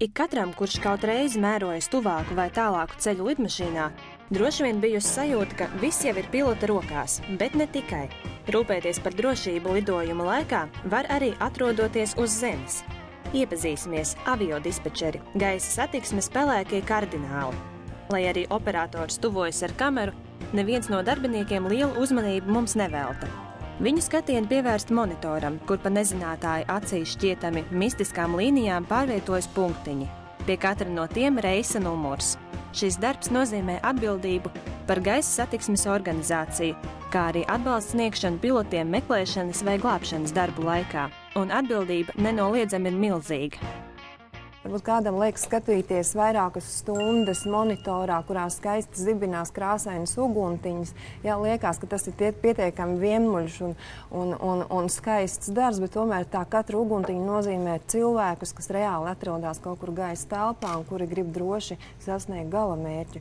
Ik katram, kurš kaut reizi mērojas tuvāku vai tālāku ceļu lidmašīnā, droši vien bijusi sajūta, ka viss jau ir pilota rokās, bet ne tikai. Rūpēties par drošību lidojuma laikā var arī atrodoties uz zemes. Iepazīsimies aviodispečeri, gaisa satiksmes pelēkie kardināli. Lai arī operators tuvojas ar kameru, neviens no darbiniekiem lielu uzmanību mums nevelta. Viņu skatienu pievērst monitoram, kur pa nezinātāju acīs šķietami mistiskām līnijām pārvietojas punktiņi. Pie katra no tiem reisa numurs. Šis darbs nozīmē atbildību par gaisa satiksmes organizāciju, kā arī atbalsts sniegšanu pilotiem meklēšanas vai glābšanas darbu laikā. Un atbildība nenoliedzami ir milzīga. Varbūt kādam liekas skatīties vairākas stundas monitorā, kurā skaisti zibinās krāsainas uguntiņas. Jā, liekas, ka tas ir pietiekami vienmuļš un skaists darbs, bet tomēr tā katra uguntiņa nozīmē cilvēkus, kas reāli atrodas kaut kur gaisa telpā un kuri grib droši sasniegt galamērķi.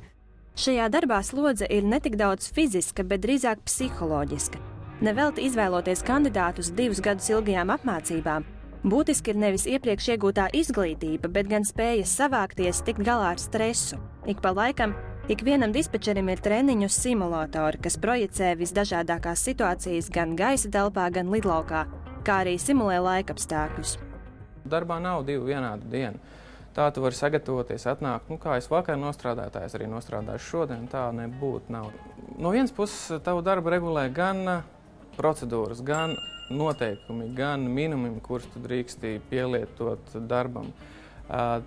Šajā darbā slodze ir ne tik daudz fiziska, bet drīzāk psiholoģiska. Nevelti izvēloties kandidātus 2 gadus ilgajām apmācībām, būtiski ir nevis iepriekš iegūtā izglītība, bet gan spējas savākties, tikt galā ar stresu. Ik pa laikam, ikvienam dispečerim ir treniņu simulatori, kas projicē visdažādākās situācijas gan gaisa telpā, gan lidlaukā, kā arī simulē laikapstākļus. Darbā nav 2 vienādu dienu. Tā tu vari sagatavoties, atnākt, kā es vakar nostrādātājs arī nostrādāšu šodien, tā nebūtu nav. No vienas puses tavu darbu regulē gan procedūras, gan noteikumi, gan minimumi, kurus tu drīksti pielietot darbam.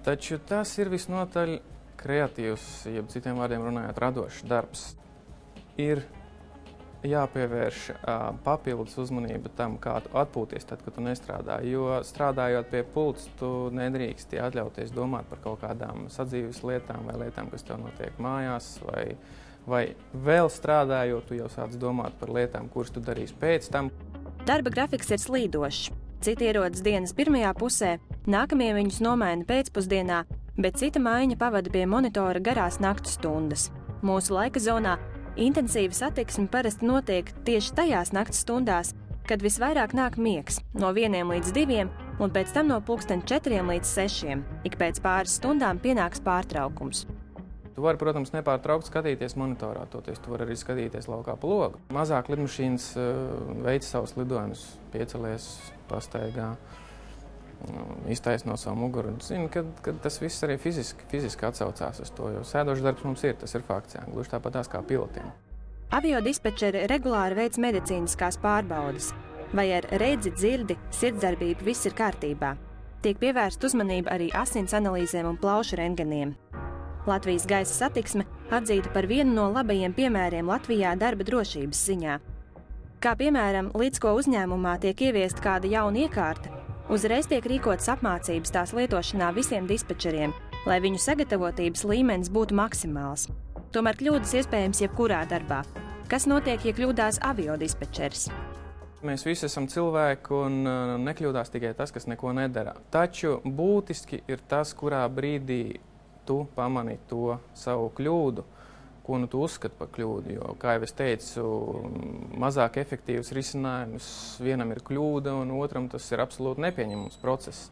Taču tas ir visnotaļ kreatīvs, jeb citiem vārdiem runājot, radošs darbs. Ir jāpievērš papildus uzmanība tam, kā tu atpūties tad, kad tu nestrādā, jo strādājot pie pults, tu nedrīksti atļauties domāt par kaut kādām sadzīves lietām vai lietām, kas tev notiek mājās, vai vēl strādājot, tu jau sāc domāt par lietām, kuras tu darīsi pēc tam. Darba grafiks ir slīdošs. Citi ierodas dienas pirmajā pusē, nākamie viņus nomaina pēcpusdienā, bet cita maiņa pavada pie monitora garās nakts stundas. Mūsu laika zonā intensīva satiksme parasti notiek tieši tajās nakts stundās, kad visvairāk nāk miegs no 1 līdz 2 un pēc tam no 4 līdz 6. Ik pēc pāris stundām pienāks pārtraukums. Tu vari, protams, nepārtraukt skatīties monitorā, toties tu vari arī skatīties laukā pa logu. Mazāk lidmašīnas veic savus lidojumus, piecelies, pastaigā, iztaisno savu muguru. Zini, ka tas viss arī fiziski atsaucās uz to, jo sēdošs darbs mums ir, tas ir fakts, jā, gluži tāpatās kā pilotiem. Aviodispečeri regulāri veic medicīniskās pārbaudes. Vai ar redzi, dzirdi, sirdsdarbību viss ir kārtībā. Tiek pievērsta uzmanība arī asins analīzēm un plaušu rentgeniem. Latvijas gaisa satiksme atzīta par vienu no labajiem piemēriem Latvijā darba drošības ziņā. Kā piemēram, līdz ko uzņēmumā tiek ieviesta kāda jauna iekārta, uzreiz tiek rīkotas apmācības tās lietošanā visiem dispečeriem, lai viņu sagatavotības līmenis būtu maksimāls. Tomēr kļūdas iespējams jebkurā darbā. Kas notiek, ja kļūdās aviodispečeris? Mēs visi esam cilvēki un nekļūdās tikai tas, kas neko nedara. Taču būtiski ir tas, kurā brīdī tu pamani to savu kļūdu, ko tu uzskati par kļūdu. Jo, kā jau es teicu, mazāk efektīvs risinājums vienam ir kļūda, un otram tas ir absolūti nepieņemams process.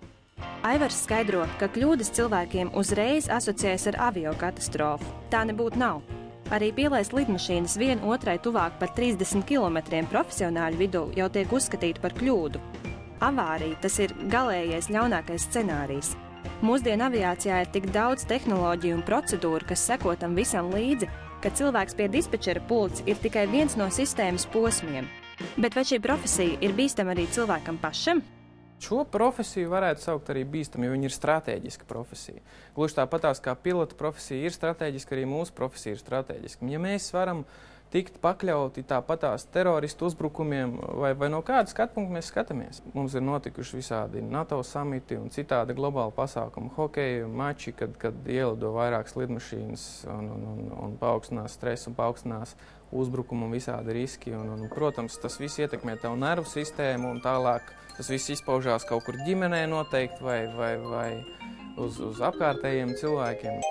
Aivars skaidro, ka kļūdas cilvēkiem uzreiz asociējas ar aviokatastrofu. Tā nebūtu nav. Arī pielaist lidmašīnas viena otrai tuvāk par 30 km profesionāļu vidū jau tiek uzskatīta par kļūdu. Avārija tas ir galējais ļaunākais scenārijs. Mūsdienu aviācijā ir tik daudz tehnoloģiju un procedūru, kas seko tam visam līdzi, ka cilvēks pie dispečera pults ir tikai viens no sistēmas posmiem. Bet vai šī profesija ir bīstama arī cilvēkam pašam? Šo profesiju varētu saukt arī bīstami, jo viņa ir stratēģiska profesija. Gluži tāpatās kā pilota profesija ir stratēģiska, arī mūsu profesija ir stratēģiska. Ja mēs varam tikt pakļauti tāpatās teroristu uzbrukumiem, vai no kāda skatu punkta mēs skatāmies. Mums ir notikuši visādi NATO samiti un citādi globāli pasākumi, hokeja mači, kad ielido vairākas lidmašīnas un paaugstinās stresu un paaugstinās uzbrukumu un visādi riski. Protams, tas viss ietekmē tavu nervu sistēmu un tālāk tas viss izpaužās kaut kur ģimenē noteikti vai uz apkārtējiem cilvēkiem.